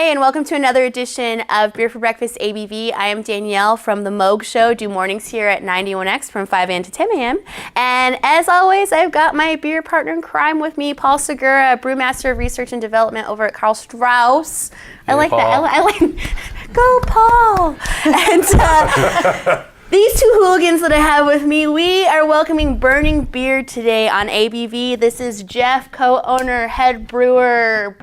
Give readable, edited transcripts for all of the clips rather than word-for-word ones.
Hey, and welcome to another edition of Beer for Breakfast ABV. I am Danielle from The Moog Show. Do mornings here at 91X from 5 a.m. to 10 a.m. And as always, I've got my beer partner in crime with me, Paul Segura, Brewmaster of Research and Development over at Karl Strauss. I like Paul. That. I like Go, Paul! And these two hooligans that I have with me, we are welcoming Burning Beard today on ABV. This is Jeff, co-owner, head brewer,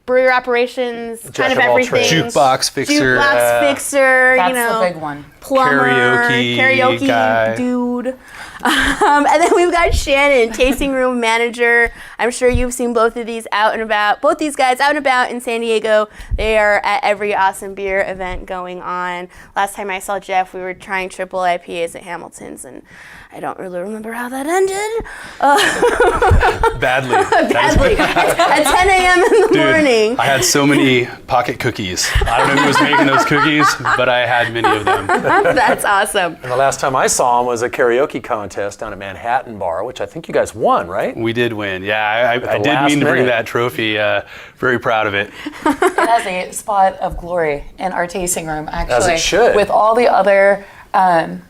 brewery operations, Jack kind of of all everything. trades. Jukebox fixer. That's the big one. Plumber, karaoke guy. dude. And then we've got Shannon, tasting room manager. I'm sure you've seen both of these out and about. Both these guys out and about in San Diego. They are at every awesome beer event going on. Last time I saw Jeff, we were trying triple IPAs at Hamilton's, and I don't really remember how that ended. Badly. At 10 a.m. in the morning. I had so many pocket cookies. I don't know who was making those cookies, but I had many of them. That's awesome. And the last time I saw him was a karaoke contest down at Manhattan Bar, which I think you guys won, right? We did win. Yeah, I did mean to bring that trophy. Very proud of it. It has a spot of glory in our tasting room, actually. As it should. With all the other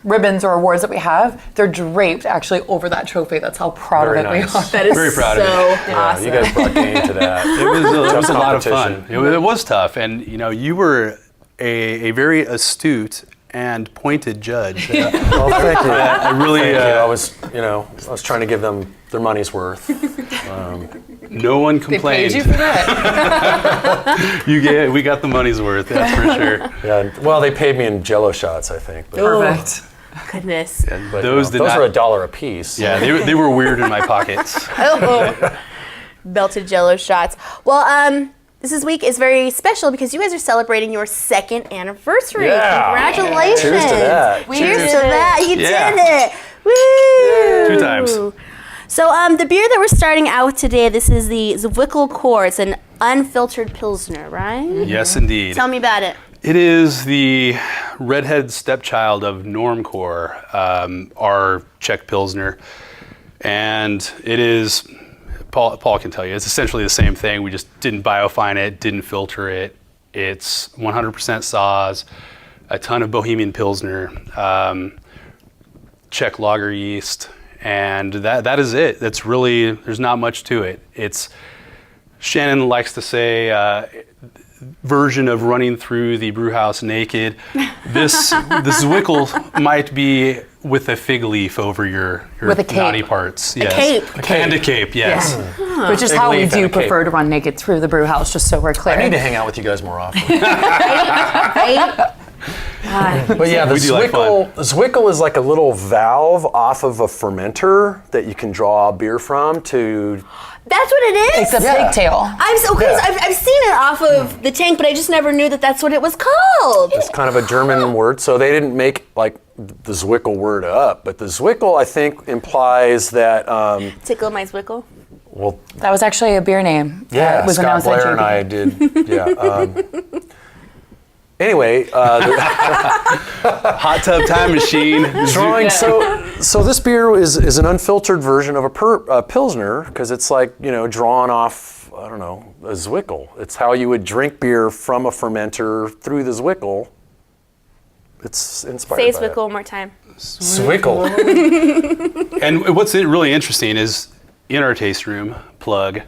ribbons or awards that we have, they're draped actually over that trophy. That's how proud Very of it nice. we are. That is Very proud so of it. awesome. You guys brought game to that. It was a lot of fun. competition. It was tough, and you were a very astute and pointed judge. Well, thank you. I really. Thank you. I was trying to give them their money's worth. No one They complained. paid you for that. We got the money's worth. That's for sure. Yeah. Well, they paid me in Jello shots, I think. But, Perfect. Goodness. but, Those those are $1 a piece. Yeah, they were weird in my pockets. Oh, belted Jello shots. Well, this week is very special because you guys are celebrating your second anniversary. Yeah. Congratulations. Cheers to that. Cheers to that. You Yeah. did it. Woo. 2 times. So the beer that we're starting out with today, this is the Pickle Core. It's an unfiltered Pilsner, right? Yes, indeed. Tell me about it. It is the redhead stepchild of Normcore, our Czech Pilsner. And it is, Paul can tell you, it's essentially the same thing. We just didn't biofine it, didn't filter it. It's 100% Saaz, a ton of Bohemian Pilsner, Czech lager yeast, and that is it. That's really, there's not much to it. It's, Shannon likes to say, version of running through the brew house naked. This Zwickel might be with a fig leaf over your With a cape. naughty parts. Yes. cape. And a cape, yes. Yeah. Which is Big how we leaf and do a cape. prefer to run naked through the brew house, just so we're clear. I need to hang out with you guys more often. Right? But yeah, the We do like Zwickel is like a little valve off of a fermenter that you can draw beer from to. That's what it is? It's a pigtail. I've seen it off of the tank, but I just never knew that that's what it was called. It's kind of a German word, so they didn't make like the Zwickel word up, but the Zwickel I think implies that. Tickle my Zwickel. Well, That was actually a beer name. yeah, It was Scott announced at Blair and I did. Yeah. Anyway, Hot tub time machine. drawing. So this beer is an unfiltered version of a Pilsner because it's like drawn off. I don't know, a Zwickel. It's how you would drink beer from a fermenter through the Zwickel. It's inspired Say by Zwickel one more time. Zwickel. And what's really interesting is in our taste room, plug,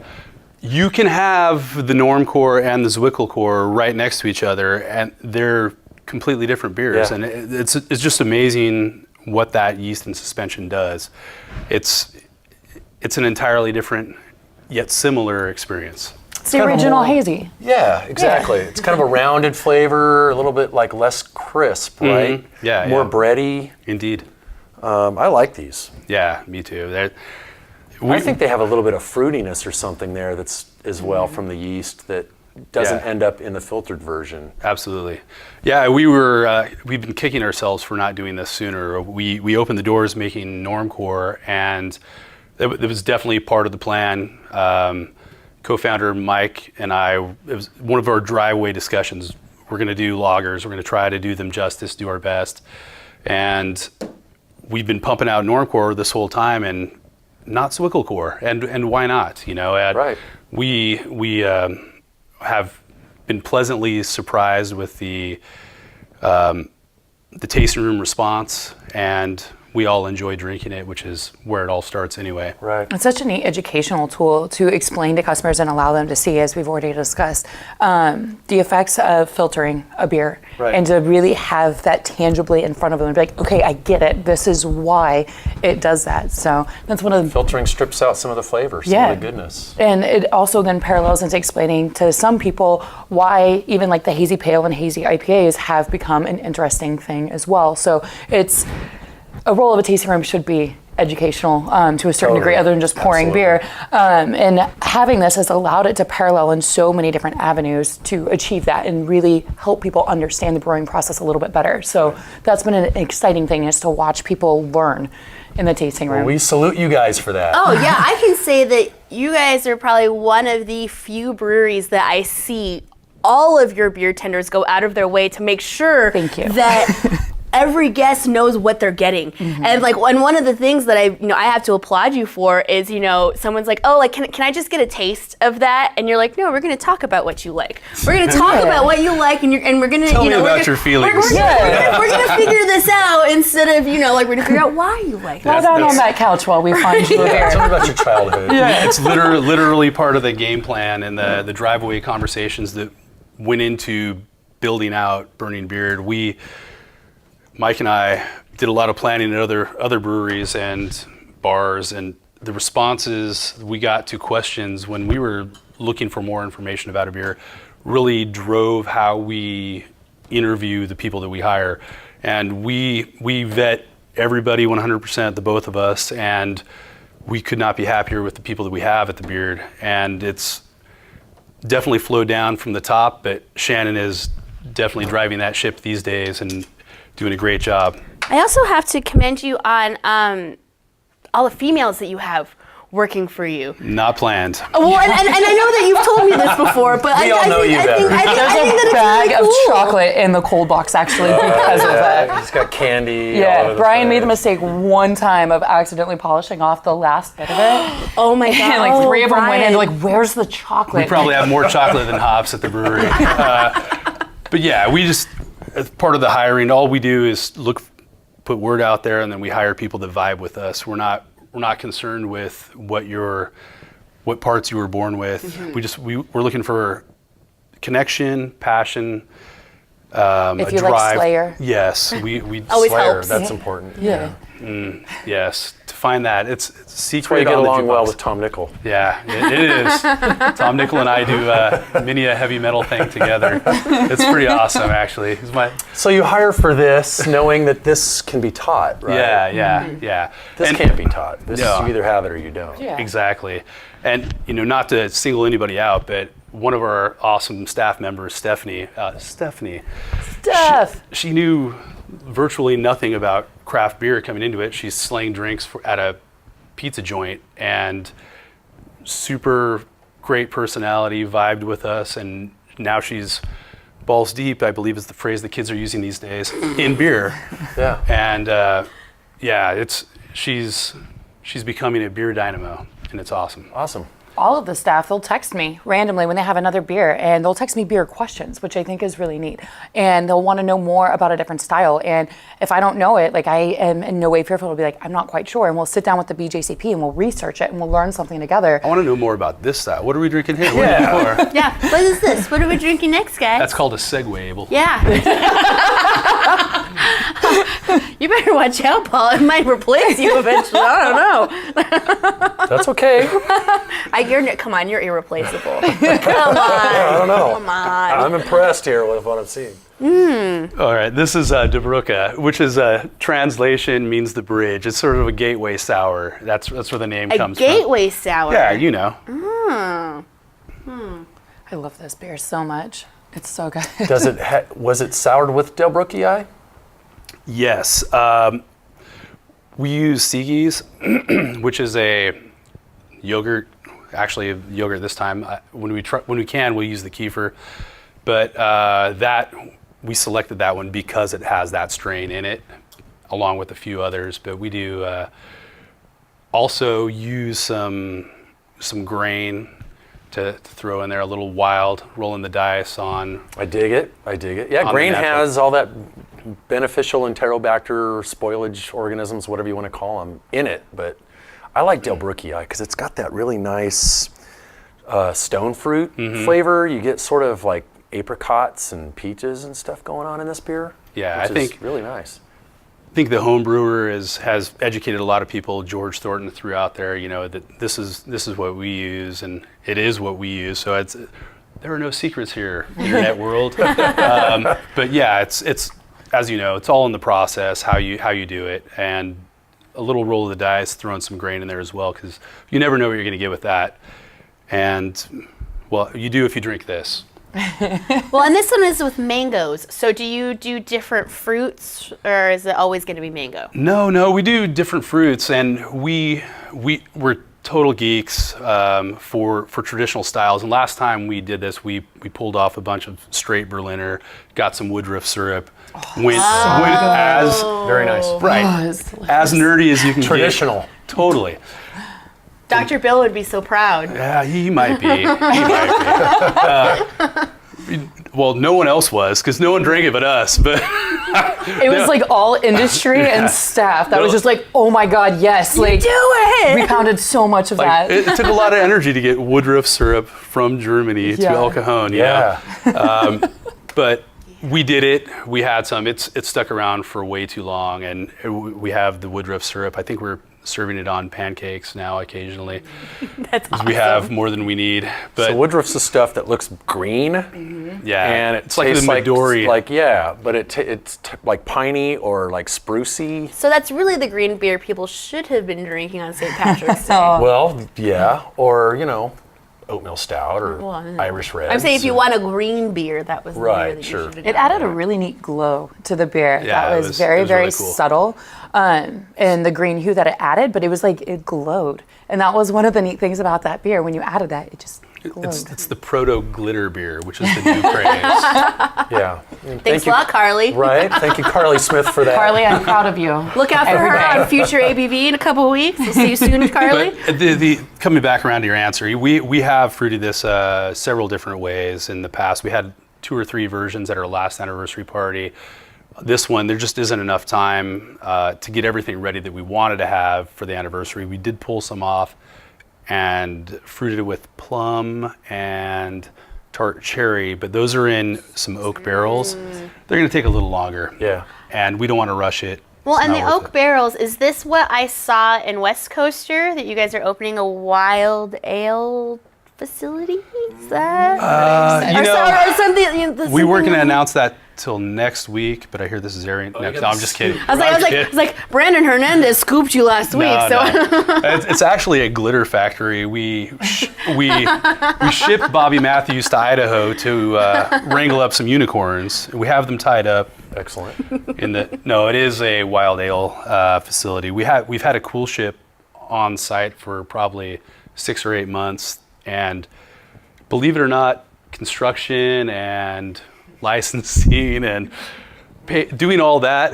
you can have the Normcore and the Zwickel Core right next to each other, and they're completely different beers. Yeah. And it's just amazing what that yeast and suspension does. It's an entirely different yet similar experience. It's the original hazy. Yeah, exactly. Yeah. It's kind of a rounded flavor, a little bit like less crisp, right? Yeah, More yeah. bready. Indeed. I like these. Yeah, me too. I think they have a little bit of fruitiness or something there that's as well from the yeast that doesn't Yeah. end up in the filtered version. Absolutely. Yeah, we've been kicking ourselves for not doing this sooner. We opened the doors making Normcore, and it was definitely part of the plan. Co-founder Mike and I, it was one of our driveway discussions. We're going to do lagers. We're going to try to do them justice, do our best. And we've been pumping out Normcore this whole time, and not Zwickel Core, and why not? Right. We have been pleasantly surprised with the tasting room response, and we all enjoy drinking it, which is where it all starts anyway. Right. It's such a neat educational tool to explain to customers and allow them to see, as we've already discussed, the effects of filtering a beer. Right. And to really have that tangibly in front of them and be like, okay, I get it. This is why it does that. So that's one of the... Filtering strips out some of the flavors, some of the goodness. And it also then parallels into explaining to some people why even like the hazy pale and hazy IPAs have become an interesting thing as well. So it's... a role of a tasting room should be educational to a certain degree, other than just pouring beer. And having this has allowed it to parallel in so many different avenues to achieve that and really help people understand the brewing process a little bit better. So that's been an exciting thing, is to watch people learn in the tasting room. Well, we salute you guys for that. Oh yeah, I can say that you guys are probably one of the few breweries that I see all of your beer tenders go out of their way to make sure Thank you. that every guest knows what they're getting. And like, and one of the things that I have to applaud you for is, someone's like, oh, like, can I just get a taste of that? And you're like, no, we're going to talk about what you like. We're going to talk about what you like, and we're going to, Tell me about your feelings. We're going to figure this out instead of, like, we're going to figure out why you like it. Lie down on that couch while we find you a beer. Tell me about your childhood. It's literally part of the game plan and the drive-away conversations that went into building out Burning Beard. Mike and I did a lot of planning at other breweries and bars, and the responses we got to questions when we were looking for more information about a beer really drove how we interview the people that we hire. And we vet everybody 100%, the both of us, and we could not be happier with the people that we have at the Beard. And it's definitely flowed down from the top, but Shannon is definitely driving that ship these days and doing a great job. I also have to commend you on all the females that you have working for you. Not planned. Well, and I know that you've told me this before, but I think that it's bag really of cool. chocolate in the cold box actually because of that. He's got candy. all Yeah, over the Brian made place. the mistake one time of accidentally polishing off the last bit of it. Oh my god! And like three of them went in, Brian. like, where's the chocolate? We probably have more chocolate than hops at the brewery. But yeah, we just, as part of the hiring, all we do is put word out there, and then we hire people that vibe with us. We're not concerned with what parts you were born with. Mm-hmm. We're looking for connection, passion, if you drive. like Slayer. Yes, we Always Slayer, helps. that's important. Yeah. yes, to find that it's secret. That's why you get on the along well jukebox. with Tom Nickel. Yeah, it is. Tom Nickel and I do many a heavy metal thing together. It's pretty awesome, actually. He's So you hire for this, knowing that this can be taught, right? yeah. This And- can't be taught. This No. you either have it or you don't. Yeah. Exactly. And, not to single anybody out, but one of our awesome staff members, Stephanie, Steph. she knew virtually nothing about craft beer coming into it. She's slaying drinks at a pizza joint, and super great personality, vibed with us, and now she's balls deep, I believe is the phrase the kids are using these days, in beer. Yeah. And she's becoming a beer dynamo, and it's awesome. Awesome. All of the staff, they'll text me randomly when they have another beer, and they'll text me beer questions, which I think is really neat. And they'll want to know more about a different style. And if I don't know it, like, I am in no way fearful to be like, I'm not quite sure. And we'll sit down with the BJCP and we'll research it and we'll learn something together. I want to know more about this style. What are we drinking here? What are we doing more? Yeah. What is this? What are we drinking next, guys? That's called a segue, Abel. Yeah. You better watch out, Paul. It might replace you eventually. I don't know. That's okay. Come on, you're irreplaceable. Come on. I don't know. Come on. I'm impressed here with what I'm seeing. All right, this is De Brugge, which is a translation means the bridge. It's sort of a gateway sour. That's where the name A comes gateway sour. from. Yeah, you know. I love this beer so much. It's so good. Was it soured with Del Brookie? Yes. We use Seagys, which is a yogurt, actually a yogurt this time. When we can, we'll use the kefir. But we selected that one because it has that strain in it, along with a few others. But we do also use some grain to throw in there, a little wild, rolling the dice on. I dig it. Yeah, grain has all that beneficial enterobacter, spoilage organisms, whatever you want to call them, in it. But I like Delbrueckii because it's got that really nice stone fruit flavor. You get sort of like apricots and peaches and stuff going on in this beer. Yeah, which I think is really nice. I think the home brewer has educated a lot of people. George Thornton threw out there, that this is what we use, and it is what we use. So there are no secrets here, internet world. But yeah, it's as you know, it's all in the process, how you do it, and a little roll of the dice, throwing some grain in there as well, because you never know what you're going to get with that. And well, you do if you drink this. Well, and this one is with mangoes. So do you do different fruits, or is it always going to be mango? No, we do different fruits, and we're total geeks for traditional styles. And last time we did this, we pulled off a bunch of straight Berliner, got some Woodruff syrup, went as Very nice. right as nerdy as you can Traditional. get. Totally. Dr. Bill would be so proud. Yeah, he might be. Well, no one else was, because no one drank it but us. But It was like all industry and staff that was just like, oh my God, yes. You Like, do it! we pounded so much of that. it took a lot of energy to get Woodruff syrup from Germany to El Cajon. But we did it. We had some. It's stuck around for way too long, and we have the Woodruff syrup. I think we're serving it on pancakes now occasionally. That's awesome. We have more than we need. But So Woodruff's the stuff that looks green, yeah, and it's like the tastes Midori. but it's like piney or like sprucey. So that's really the green beer people should have been drinking on St. Patrick's Day. Well, yeah, or oatmeal stout or Irish red. I'm saying if you want a green beer, that was the beer that you sure. should have It done. added a really neat glow to the beer. Yeah, that it was was very, very really cool. subtle in the green hue that it added, but it was like it glowed. And that was one of the neat things about that beer. When you added that, it just glowed. It's the proto glitter beer, which is the new craze. Yeah. Thanks a lot, Carly. Right. Thank you, Carly Smith, for that. Carly, I'm proud of you. Look out for Every her day. on future ABV in a couple of weeks. We'll see you soon, Carly. But the coming back around to your answer, we have fruited this several different ways in the past. We had 2 or 3 versions at our last anniversary party. This one, there just isn't enough time to get everything ready that we wanted to have for the anniversary. We did pull some off and fruited it with plum and tart cherry, but those are in some oak barrels. They're going to take a little longer. Yeah. And we don't want to rush it. Well, It's and not the worth oak it. barrels, is this what I saw in West Coaster, that you guys are opening a wild ale facility? Is that? Or something. We weren't going to announce that till next week, but I hear this is airing next. No, I'm just kidding. I was like, Brandon Hernandez scooped you last week. No, So no. It's actually a glitter factory. We shipped Bobby Matthews to Idaho to wrangle up some unicorns. We have them tied up. Excellent. It is a wild ale facility. We've had a cool ship on site for probably 6 or 8 months, and believe it or not, construction and licensing and doing all that,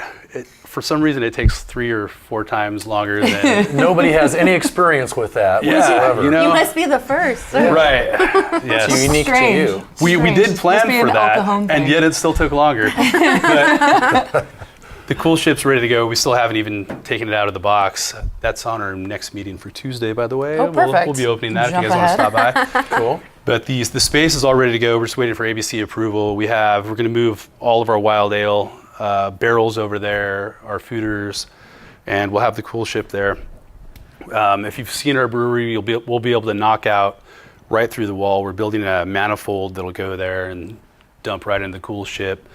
for some reason it takes 3 or 4 times longer than Nobody has any experience with that Yeah, whatsoever. you know. you must be the first. Right. Yes. It's unique Strange. to you. We did plan Must be for an that, El Cajon and thing. yet it still took longer. But the cool ship's ready to go. We still haven't even taken it out of the box. That's on our next meeting for Tuesday, by the way. Oh, perfect. We'll be opening that Jump if you guys want to ahead. stop by. Cool. But the space is all ready to go. We're just waiting for ABC approval. We're going to move all of our wild ale barrels over there, our fooders, and we'll have the cool ship there. If you've seen our brewery, we'll be able to knock out right through the wall. We're building a manifold that'll go there and dump right into the cool ship,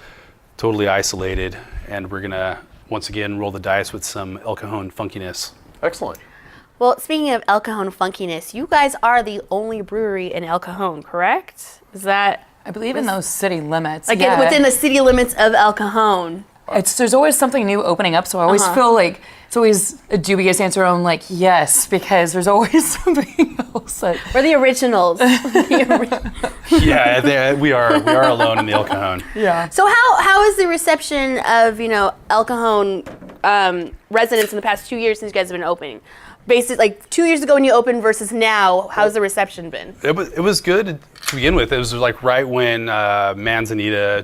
totally isolated. And we're gonna once again roll the dice with some El Cajon funkiness. Excellent. Well, speaking of El Cajon funkiness, you guys are the only brewery in El Cajon, correct? Is that I believe in those city limits. like yeah. within the city limits of El Cajon? There's always something new opening up, so I always feel like it's always a dubious answer. I'm like, yes, because there's always something else. We're the originals. Yeah, we are alone in the El Cajon. Yeah. So how is the reception of El Cajon residents in the past 2 years since you guys have been opening? basically like 2 years ago when you opened versus now, how's the reception been? It was good to begin with. It was like right when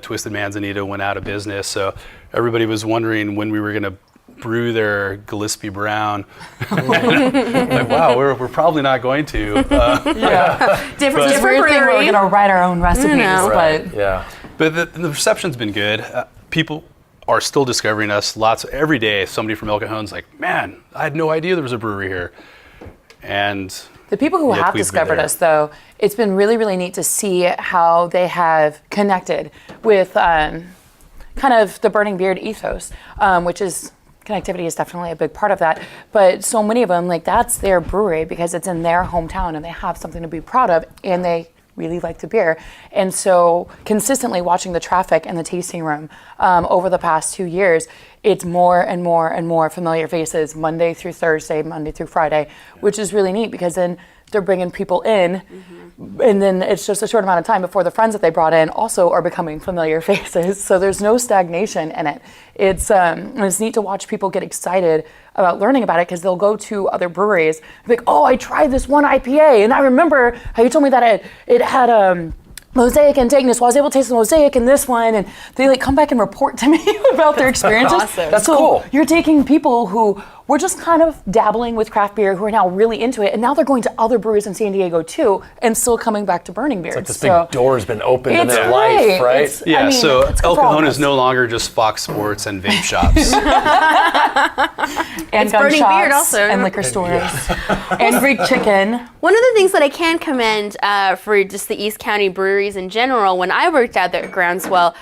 Twisted Manzanita went out of business. So everybody was wondering when we were going to brew their Gillespie Brown. Like, wow, we're probably not going to. Different We're brewery. going to write our own recipes, Right. But the reception's been good. People are still discovering us. Every day, somebody from El Cajon's like, man, I had no idea there was a brewery here. And the people who have discovered us, though, it's been really, really neat to see how they have connected with kind of the Burning Beard ethos, which is connectivity is definitely a big part of that. But so many of them, like, that's their brewery because it's in their hometown and they have something to be proud of and they really like the beer. And so consistently watching the traffic in the tasting room over the past 2 years, it's more and more and more familiar faces Monday through Thursday, Monday through Friday, which is really neat because then they're bringing people in and then it's just a short amount of time before the friends that they brought in also are becoming familiar faces. So there's no stagnation in it. It's neat to watch people get excited about learning about it because they'll go to other breweries and be like, oh, I tried this one IPA and I remember how you told me that it had Mosaic and Dagnus. Well, I was able to taste the Mosaic in this one, and they like come back and report to me about their experiences. Awesome. That's so cool. You're taking people who were just kind of dabbling with craft beer who are now really into it, and now they're going to other breweries in San Diego too, and still coming back to Burning Beard. Like this big door's been opened in their life, right? So it's El good for all Cajon of is us. no longer just Fox Sports and vape shops. And It's gun Burning shops Beard also. and liquor stores and Greek chicken. One of the things that I can commend for just the East County breweries in general, when I worked out there at Groundswell,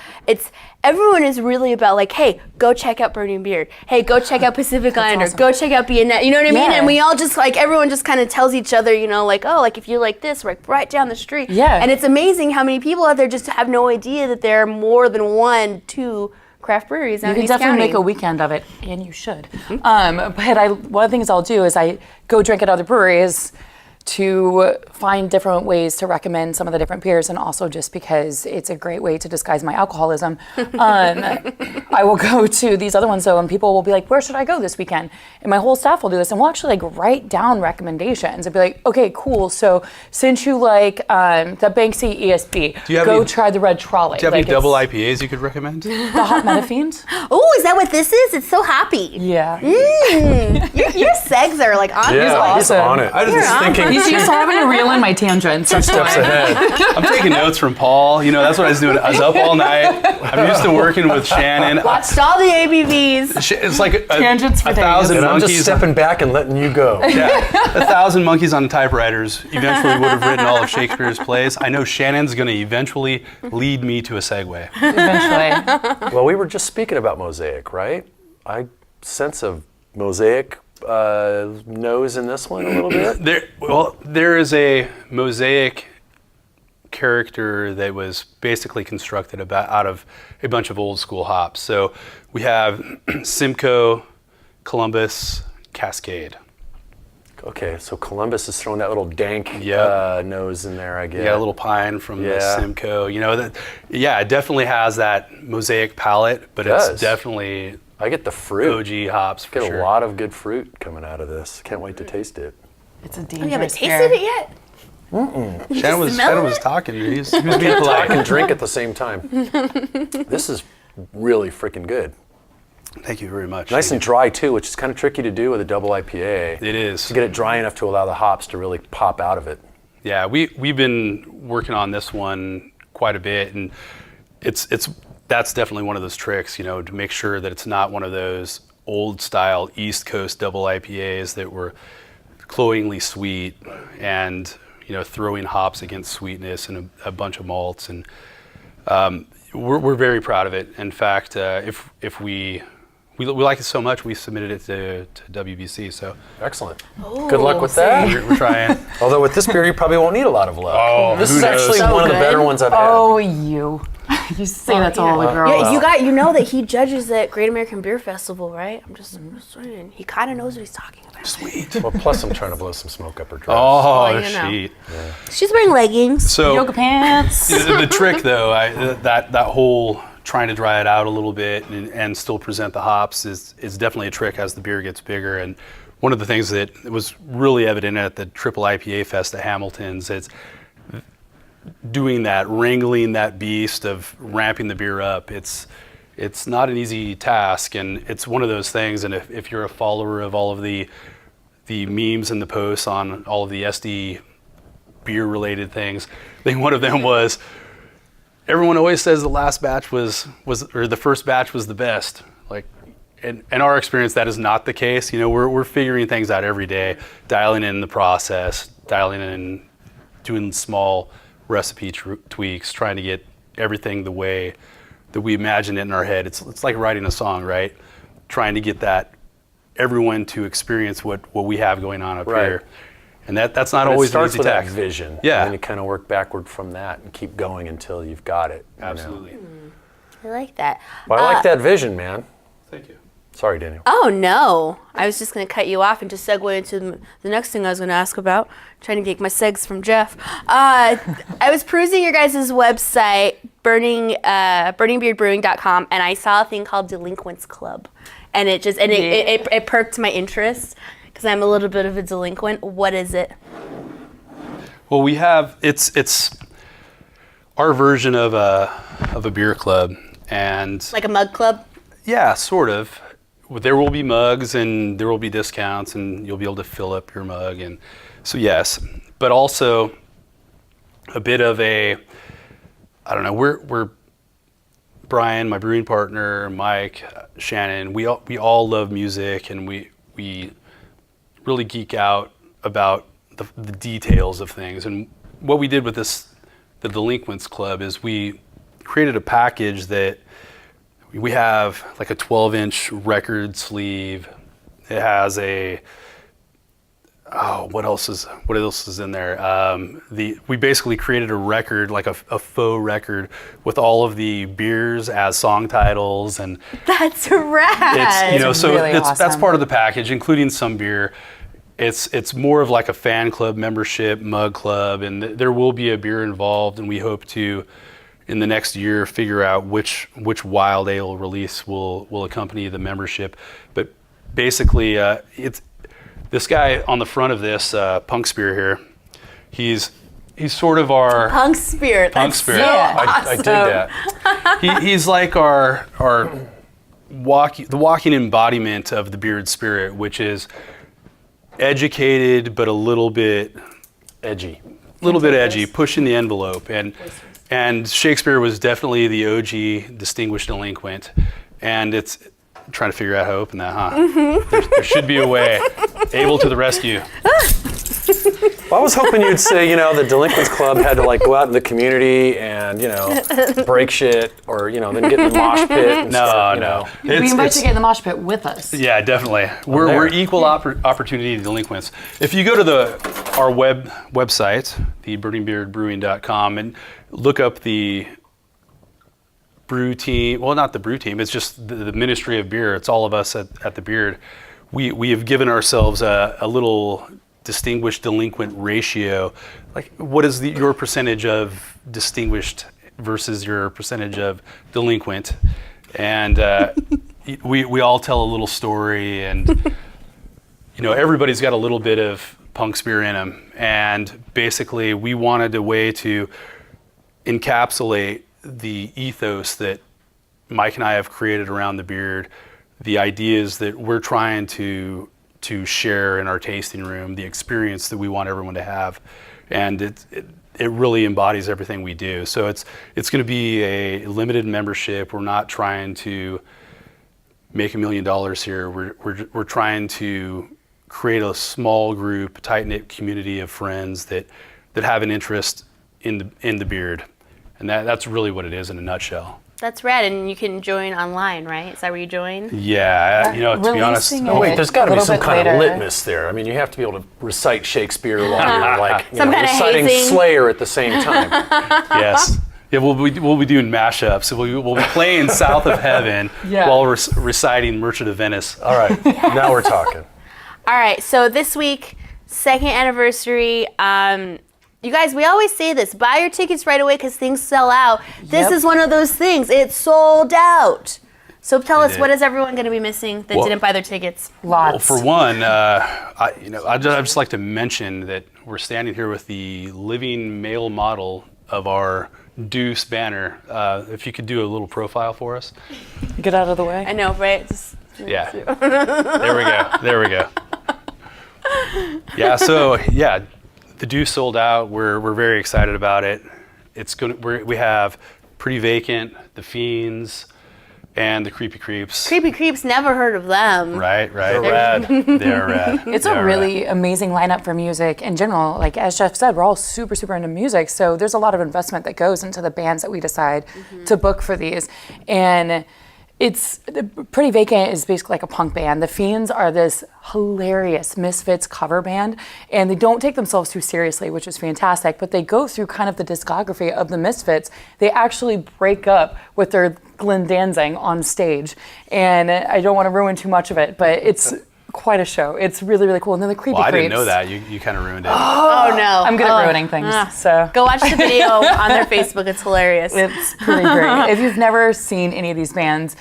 everyone is really about like, hey, go check out Burning Beard. Hey, go check out Pacific Islander. awesome. Go check out B&Net. You know what I mean? Yeah. And we all just like, everyone just kind of tells each other, you know, like, oh, like if you like this, like right down the street. Yeah. And it's amazing how many people out there just have no idea that there are more than 1, 2 craft breweries out You in can East definitely County. make a weekend of it, and you should. But one of the things I'll do is I go drink at other breweries to find different ways to recommend some of the different beers, and also just because it's a great way to disguise my alcoholism. I will go to these other ones though, and people will be like, where should I go this weekend? And my whole staff will do this, and we'll actually like write down recommendations and be like, okay, cool, so since you like the Banksy ESB, go try the Red Trolley. Do you have any double IPAs you could recommend? The Hot Metafiend? Oh, is that what this is? It's so hoppy. Yeah. Your segs are like on Yeah, he's awesome. on it. I was You're just on thinking He's used to having to reel in my tangents. That's steps why. ahead. I'm taking notes from Paul. You know, that's what I was doing. I was up all night. I'm used to working with Shannon. Watched all the ABVs. It's like Tangents for a days. thousand And I'm monkeys. just stepping back and letting you go. Yeah, 1,000 monkeys on typewriters eventually would have written all of Shakespeare's plays. I know Shannon's going to eventually lead me to a segue. Eventually. Well, we were just speaking about Mosaic, right? I sense a Mosaic nose in this one a little bit. There is a Mosaic character that was basically constructed out of a bunch of old school hops. So we have Simcoe, Columbus, Cascade. Okay, so Columbus is throwing that little dank nose in there, I guess. Yeah, a little pine from the Yeah. Simcoe. You know, it definitely has that Mosaic palate, but it's definitely I get the fruit. OG hops for Get sure. a lot of good fruit coming out of this. Can't wait to taste it. It's a You dangerous haven't beer. tasted it yet? Shannon was talking. He was being Talk polite. and drink at the same time. This is really freaking good. Thank you very much. Nice and dry too, which is kind of tricky to do with a double IPA. It is. To get it dry enough to allow the hops to really pop out of it. Yeah, we've been working on this one quite a bit, and that's definitely one of those tricks, you know, to make sure that it's not one of those old style East Coast double IPAs that were cloyingly sweet and, you know, throwing hops against sweetness and a bunch of malts. And we're very proud of it. In fact, if we like it so much, we submitted it to WBC. So Excellent. Good luck with that. we're trying. Although with this beer, you probably won't need a lot of luck. Oh, this who is knows? actually So one of the good. better ones I've had. Oh, you say that to all the girls. Yeah, you know that he judges at Great American Beer Festival, right? I'm just saying. He kind of knows what he's talking about. Sweet. Well, plus I'm trying to blow some smoke up her dress. Oh, you know. sheet. She's wearing leggings. So Yoga pants. the trick, though, that whole trying to dry it out a little bit and still present the hops is definitely a trick as the beer gets bigger. And one of the things that was really evident at the Triple IPA Fest at Hamilton's, it's doing that, wrangling that beast of ramping the beer up. It's not an easy task, and it's one of those things. And if you're a follower of all of the memes and the posts on all of the SD beer related things, I think one of them was, everyone always says the last batch was or the first batch was the best. Like, in our experience, that is not the case. You know, we're figuring things out every day, dialing in the process, dialing in, doing small recipe tweaks, trying to get everything the way that we imagine it in our head. It's like writing a song, right? Trying to get that everyone to experience what we have going on up here. And that's not always an easy task. That vision. Yeah. And then you kind of work backward from that and keep going until you've got it. Absolutely. I like that. Well, I like that vision, man. Thank you. Sorry, Daniel. Oh, no. I was just going to cut you off and just segue into the next thing I was going to ask about. Trying to get my segs from Jeff. I was perusing your guys' website, burningbeardbrewing.com, and I saw a thing called Delinquents Club. And it perked my interest because I'm a little bit of a delinquent. What is it? Well, we have, it's our version of a beer club. And Like a mug club? yeah, sort of. There will be mugs and there will be discounts and you'll be able to fill up your mug. And so yes, but also a bit of a, I don't know, we're Brian, my brewing partner, Mike, Shannon, we all love music, and we really geek out about the details of things. And what we did with the Delinquents Club, is we created a package that we have like a 12-inch record sleeve. It has what else is in there? We basically created a record, like a faux record, with all of the beers as song titles, and That's rad. it's so really that's awesome. part of the package, including some beer. It's more of like a fan club membership, mug club, and there will be a beer involved, and we hope to, in the next year, figure out which wild ale release will accompany the membership. But basically, it's this guy on the front of this Punk Spear here. He's sort of our Punk spirit. Punk That's spirit. So I dig that. He's like our the walking embodiment of the beard spirit, which is educated but a little bit Edgy. pushing the envelope. And Shakespeare was definitely the OG distinguished delinquent, and it's trying to figure out how to open that, huh? There should be a way. Able to the rescue. Well, I was hoping you'd say, the Delinquents Club had to like go out in the community and, break shit, or, then get in the mosh pit and start, No. We invite you to get in the mosh pit with us. Yeah, definitely. We're equal opportunity delinquents. If you go to our website, the burningbeardbrewing.com, and look up the brew team, well, not the brew team, it's just the Ministry of Beer. It's all of us at the Beard. We have given ourselves a little distinguished delinquent ratio. Like, what is your percentage of distinguished versus your percentage of delinquent? And we all tell a little story, and everybody's got a little bit of punk spear in them. And basically, we wanted a way to encapsulate the ethos that Mike and I have created around the Beard, the ideas that we're trying to share in our tasting room, the experience that we want everyone to have, and it really embodies everything we do. So it's going to be a limited membership. We're not trying to make $1 million here. We're trying to create a small group, tight-knit community of friends that have an interest in the Beard. And that's really what it is in a nutshell. That's rad, and you can join online, right? Is that where you join? Yeah, to be honest. Releasing Oh, wait, it there's got to a be little some bit kind of later. litmus there. I mean, you have to be able to recite Shakespeare while you're like, Some kind of reciting hazing. Slayer at the same time. Yes. Yeah, we'll be doing mashups. So we'll be playing South of Heaven while reciting Merchant of Venice. All right, now we're talking. All right, so this week, second anniversary. You guys, we always say this, buy your tickets right away because things sell out. This is one of those things. It's sold out. So tell us, did. what is everyone going to be missing that didn't buy their tickets? Lots. Well, for one, I'd just like to mention that we're standing here with the living male model of our Deuce banner. If you could do a little profile for us. Get out of the way. I know, right? Just, Yeah. There we go. Yeah. So the Deuce sold out. We're very excited about it. We have Pretty Vacant, The Fiends, and the Creepy Creeps. Creepy Creeps, never heard of them. Right. They're rad. They're rad. It's They're a really amazing lineup for music in general. Like as Jeff said, we're all super, super into music. So there's a lot of investment that goes into the bands that we decide to book for these. And it's Pretty Vacant is basically like a punk band. The Fiends are this hilarious Misfits cover band, and they don't take themselves too seriously, which is fantastic, but they go through kind of the discography of the Misfits. They actually break up with their Glenn Danzig on stage, and I don't want to ruin too much of it, but it's quite a show. It's really, really cool. And then the Creepy Well, I Creeps. didn't know that. You kind of ruined it. Oh, no. I'm good at ruining things, so. Go watch the video on their Facebook. It's hilarious. It's pretty great. If you've never seen any of these bands,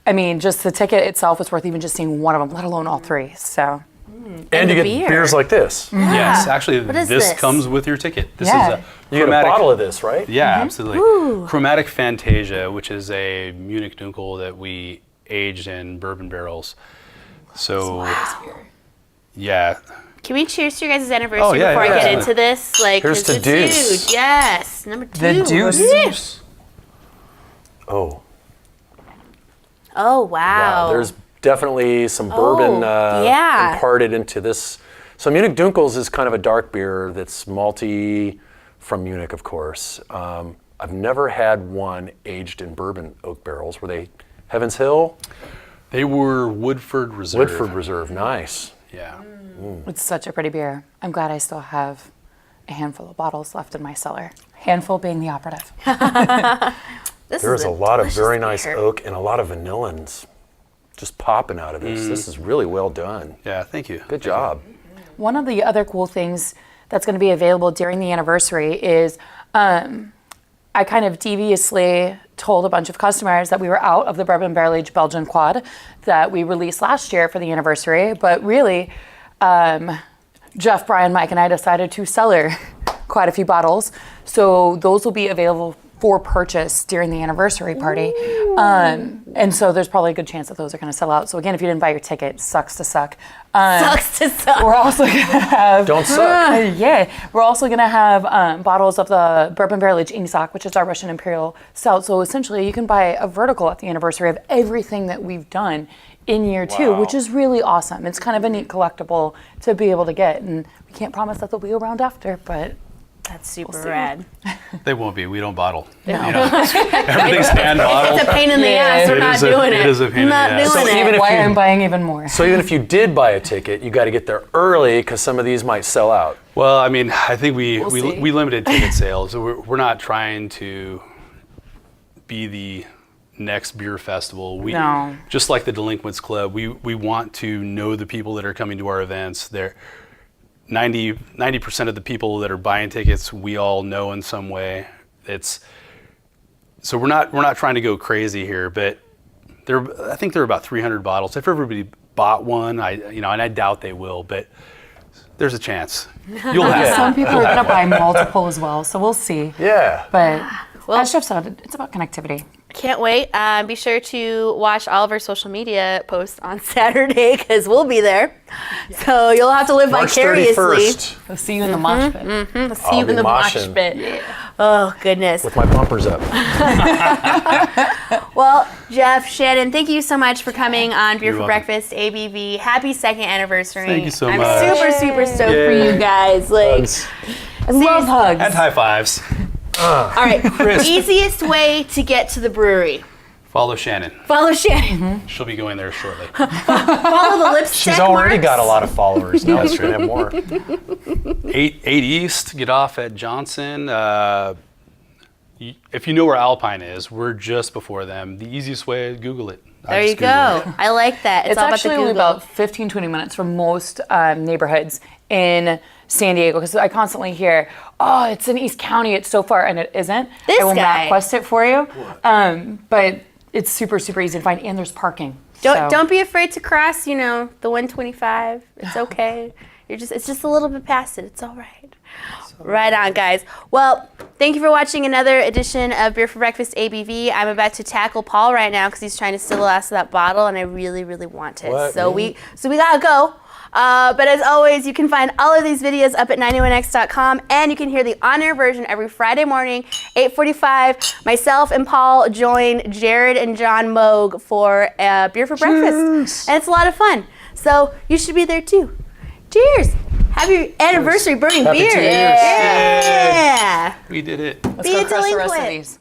I mean, just the ticket itself is worth even just seeing one of them, let alone all three. So, And you the get beer. beers like this. Yes, actually, is this this? comes with your ticket. This Yeah. is a You get a chromatic. bottle of this, right? Yeah, absolutely. Chromatic Fantasia, which is a Munich Dunkel that we aged in bourbon barrels. So, yeah. Can we cheers to your guys' anniversary yeah, before I yeah, get yeah. into this? Like, Here's 'cause to it's Deuce. huge. Yes, number 2. The Deuce. Yes. Oh, Oh, wow. There's definitely some bourbon yeah. imparted into this. So Munich Dunkels is kind of a dark beer that's malty from Munich, of course. I've never had one aged in bourbon oak barrels. Were they Heaven's Hill? They were Woodford Reserve. Woodford Reserve, nice. Yeah. It's such a pretty beer. I'm glad I still have a handful of bottles left in my cellar. Handful being the operative. There's a lot of very nice beer. oak and a lot of vanillins just popping out of this. This is really well done. Yeah, thank you. Good job. One of the other cool things that's going to be available during the anniversary is I kind of deviously told a bunch of customers that we were out of the Bourbon Barrel Aged Belgian Quad that we released last year for the anniversary, but really Jeff, Brian, Mike, and I decided to cellar quite a few bottles. So those will be available for purchase during the anniversary party. And so there's probably a good chance that those are going to sell out. So again, if you didn't buy your ticket, sucks to suck. Sucks to suck. We're also going to have... Don't suck. Yeah. We're also going to have bottles of the Bourbon Barrel Aged Ingsoc, which is our Russian Imperial Stout. So essentially, you can buy a vertical at the anniversary of everything that we've done in year two, which is really awesome. It's kind of a neat collectible to be able to get. And we can't promise that they'll be around after, but... That's super rad. They won't be. We don't bottle. You know, everything's hand bottled. It's a pain in the Yeah. ass. We're It not is a- doing it. it is a pain in the Not ass. doing So it. even if Why you- I'm buying even more. So even if you did buy a ticket, you got to get there early because some of these might sell out. Well, I mean, I think we see. limited ticket sales. We're not trying to be the next beer festival. We No. just like the Delinquents Club. We want to know the people that are coming to our events. They're 90% of the people that are buying tickets we all know in some way. So we're not trying to go crazy here, but I think there are about 300 bottles. If everybody bought one, and I doubt they will, but there's a chance. You'll have Some people are going to buy multiple as well, so we'll see. Yeah. But as Jeff said, it's about connectivity. Can't wait. Be sure to watch all of our social media posts on Saturday because we'll be there. So you'll have to live March vicariously. 31st. We'll see you in the mosh pit. I'll see I'll you be in the mosh moshing. pit. Oh, goodness. With my bumpers up. Well, Jeff, Shannon, thank you so much for coming on Beer You're for welcome. Breakfast ABV. Happy second anniversary. Thank you so I'm much. super, super stoked for Yay. you guys. Like, I love hugs. and high fives. all right, easiest way to get to the brewery. Follow Shannon. Follow Shannon. She'll be going there shortly. Follow the lipstick She's already marks. got a lot of followers. Now she's going to have more. 8 East, get off at Johnson. If you know where Alpine is, we're just before them. The easiest way, Google it. I There you just Google go. I like that. It's, It's all about the actually Google. only about 15, 20 minutes from most neighborhoods in San Diego because I constantly hear, oh, it's in East County, it's so far, and it isn't. This I will guy. map quest it for you. But it's super, super easy to find, and there's parking. Don't be afraid to cross, the 125. It's okay. It's just a little bit past it. It's all right. Right on, guys. Well, thank you for watching another edition of Beer for Breakfast ABV. I'm about to tackle Paul right now because he's trying to steal the last of that bottle, and I really, really want it. What, So me? we gotta go. But as always, you can find all of these videos up at 91x.com, and you can hear the on-air version every Friday morning, 8:45. Myself and Paul join Jared and John Moog for Beer for Breakfast, and it's a lot of fun. So you should be there too. Cheers! Happy anniversary, Burning Happy Beard! 2 years. Yeah! We did it. Let's Be go a crush the rest of delinquent. these.